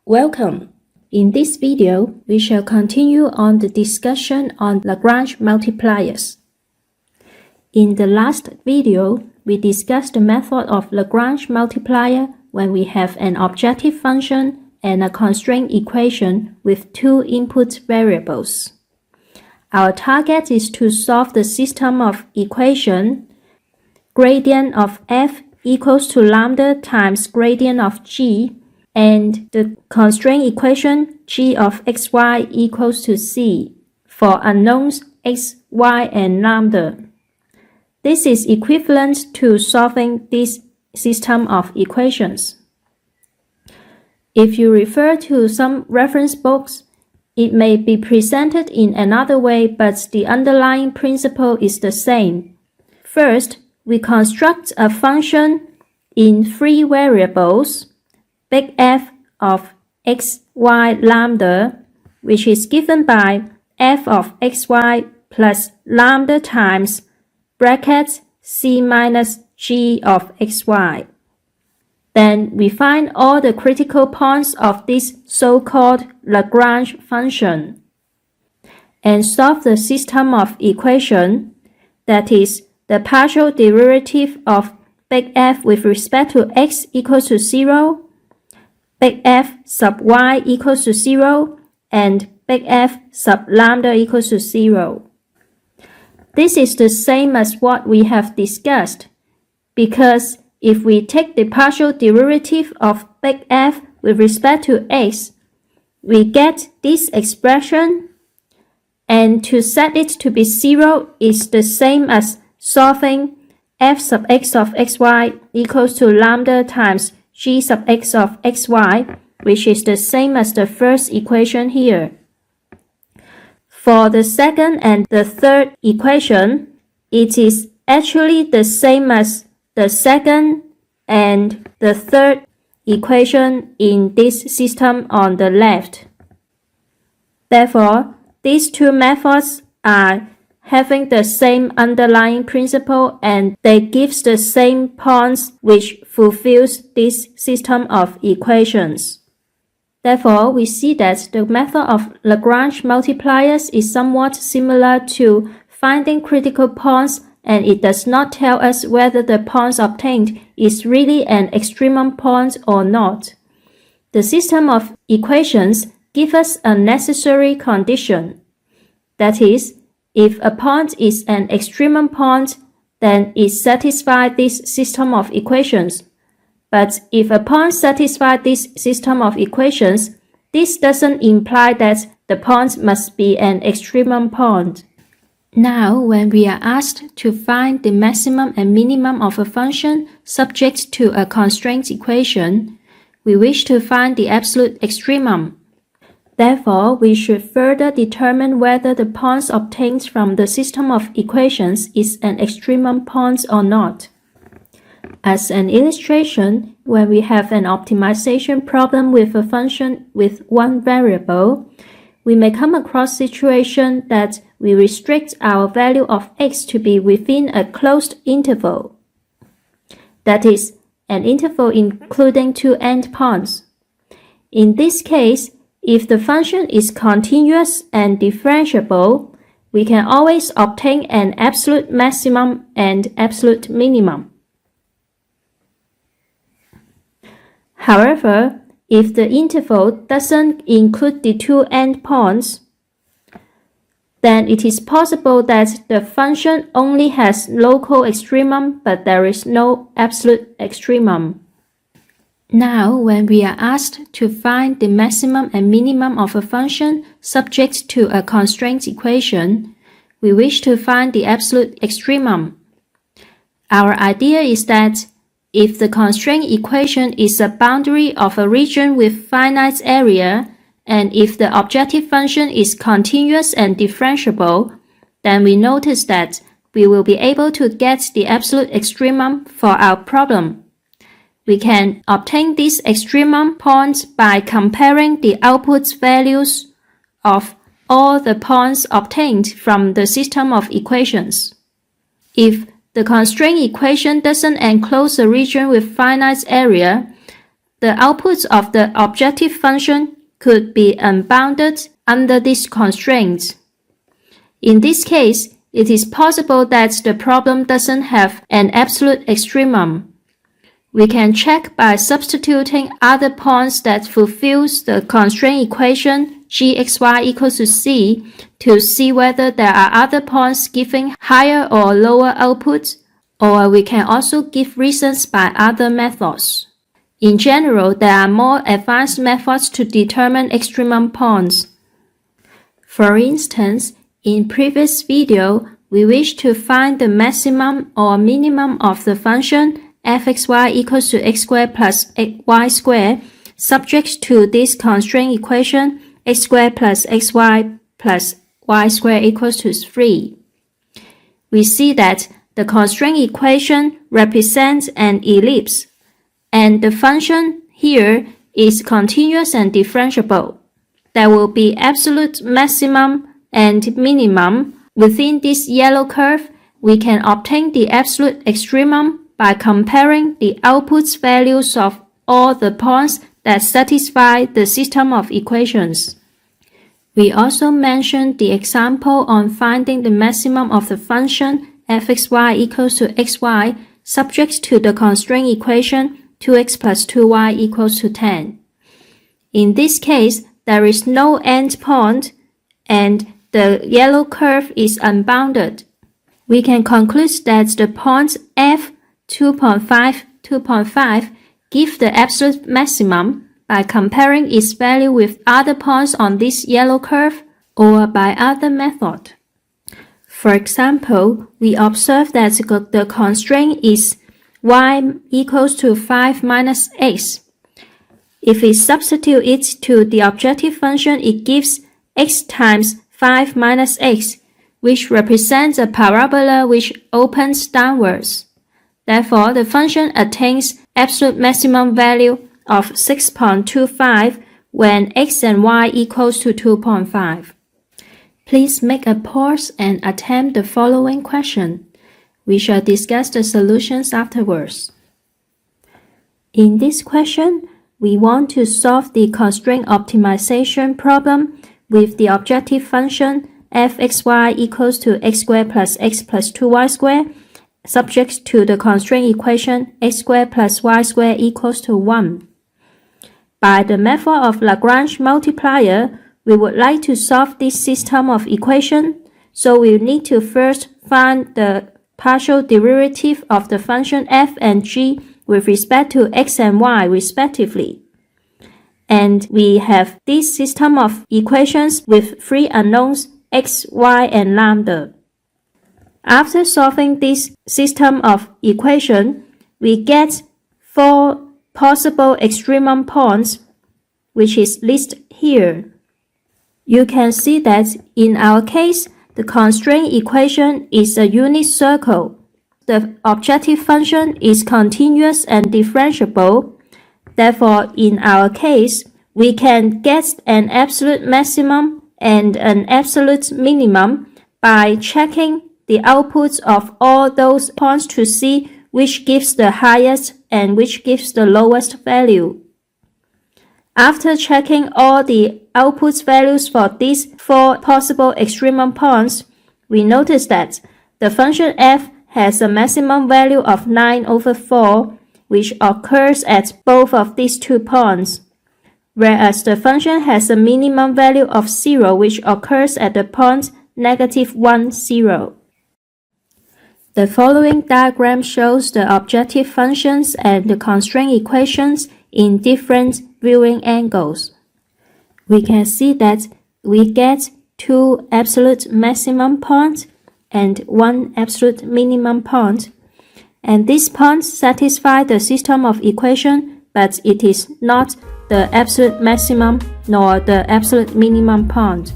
Welcome! In this video, we shall continue on the discussion on Lagrange multipliers. In the last video, we discussed the method of Lagrange multiplier when we have an objective function and a constraint equation with two input variables. Our target is to solve the system of equation gradient of f equals to lambda times gradient of g and the constraint equation g of xy equals to c for unknowns x, y, and lambda. This is equivalent to solving this system of equations. If you refer to some reference books, it may be presented in another way, but the underlying principle is the same. First, we construct a function in three variables, big F of x, y, lambda, which is given by f of xy plus lambda times brackets c minus g of xy. Then we find all the critical points of this so-called Lagrange function and solve the system of equation, that is, the partial derivative of big F with respect to x equals to 0, big F sub y equals to 0, and big F sub lambda equals to 0. This is the same as what we have discussed, because if we take the partial derivative of big F with respect to x, we get this expression, and to set it to be 0 is the same as solving f sub x of xy equals to lambda times g sub x of xy, which is the same as the first equation here. For the second and the third equation, it is actually the same as the second and the third equation in this system on the left. Therefore, these two methods are having the same underlying principle and they give the same points which fulfills this system of equations. Therefore, we see that the method of Lagrange multipliers is somewhat similar to finding critical points, and it does not tell us whether the points obtained is really an extremum point or not. The system of equations gives us a necessary condition. That is, if a point is an extremum point, then it satisfies this system of equations. But if a point satisfies this system of equations, this doesn't imply that the point must be an extremum point. Now, when we are asked to find the maximum and minimum of a function subject to a constraint equation, we wish to find the absolute extremum. Therefore, we should further determine whether the points obtained from the system of equations is an extremum point or not. As an illustration, when we have an optimization problem with a function with one variable, we may come across a situation that we restrict our value of x to be within a closed interval. That is, an interval including two endpoints. In this case, if the function is continuous and differentiable, we can always obtain an absolute maximum and absolute minimum. However, if the interval doesn't include the two endpoints, then it is possible that the function only has local extremum, but there is no absolute extremum. Now, when we are asked to find the maximum and minimum of a function subject to a constraint equation, we wish to find the absolute extremum. Our idea is that if the constraint equation is a boundary of a region with finite area, and if the objective function is continuous and differentiable, then we notice that we will be able to get the absolute extremum for our problem. We can obtain this extremum point by comparing the output values of all the points obtained from the system of equations. If the constraint equation doesn't enclose a region with finite area, The outputs of the objective function could be unbounded under these constraints. In this case, it is possible that the problem doesn't have an absolute extremum. We can check by substituting other points that fulfills the constraint equation gxy equals to c to see whether there are other points giving higher or lower outputs, or we can also give reasons by other methods. In general, there are more advanced methods to determine extremum points. For instance, in previous video, we wish to find the maximum or minimum of the function fxy equals to x squared plus y squared, subject to this constraint equation x squared plus xy plus y squared equals to 3. We see that the constraint equation represents an ellipse, and the function here is continuous and differentiable. There will be absolute maximum and minimum. Within this yellow curve, we can obtain the absolute extremum by comparing the output values of all the points that satisfy the system of equations. We also mentioned the example on finding the maximum of the function fxy equals to xy subject to the constraint equation 2x plus 2y equals to 10. In this case, there is no end point and the yellow curve is unbounded. We can conclude that the points f 2.5, 2.5 give the absolute maximum by comparing its value with other points on this yellow curve or by other method. For example, we observe that the constraint is y equals to 5 minus x. If we substitute it to the objective function, it gives x times 5 minus x, which represents a parabola which opens downwards. Therefore, the function attains absolute maximum value of 6.25 when x and y equals to 2.5. Please make a pause and attempt the following question. We shall discuss the solutions afterwards. In this question, we want to solve the constraint optimization problem with the objective function fxy equals to x squared plus x plus 2y squared, subject to the constraint equation x squared plus y squared equals to 1. By the method of Lagrange multiplier, we would like to solve this system of equation, so we need to first find the partial derivative of the function f and g with respect to x and y respectively. And we have this system of equations with three unknowns x, y, and lambda. After solving this system of equation, we get 4 possible extremum points, which is listed here. You can see that in our case, the constraint equation is a unit circle. The objective function is continuous and differentiable. Therefore, in our case, we can get an absolute maximum and an absolute minimum by checking the outputs of all those points to see which gives the highest and which gives the lowest value. After checking all the output values for these 4 possible extremum points, we notice that the function f has a maximum value of 9/4, which occurs at both of these 2 points, whereas the function has a minimum value of 0, which occurs at the point -1, 0. The following diagram shows the objective functions and the constraint equations in different viewing angles. We can see that we get 2 absolute maximum points and 1 absolute minimum point, and these points satisfy the system of equation, but it is not the absolute maximum nor the absolute minimum point.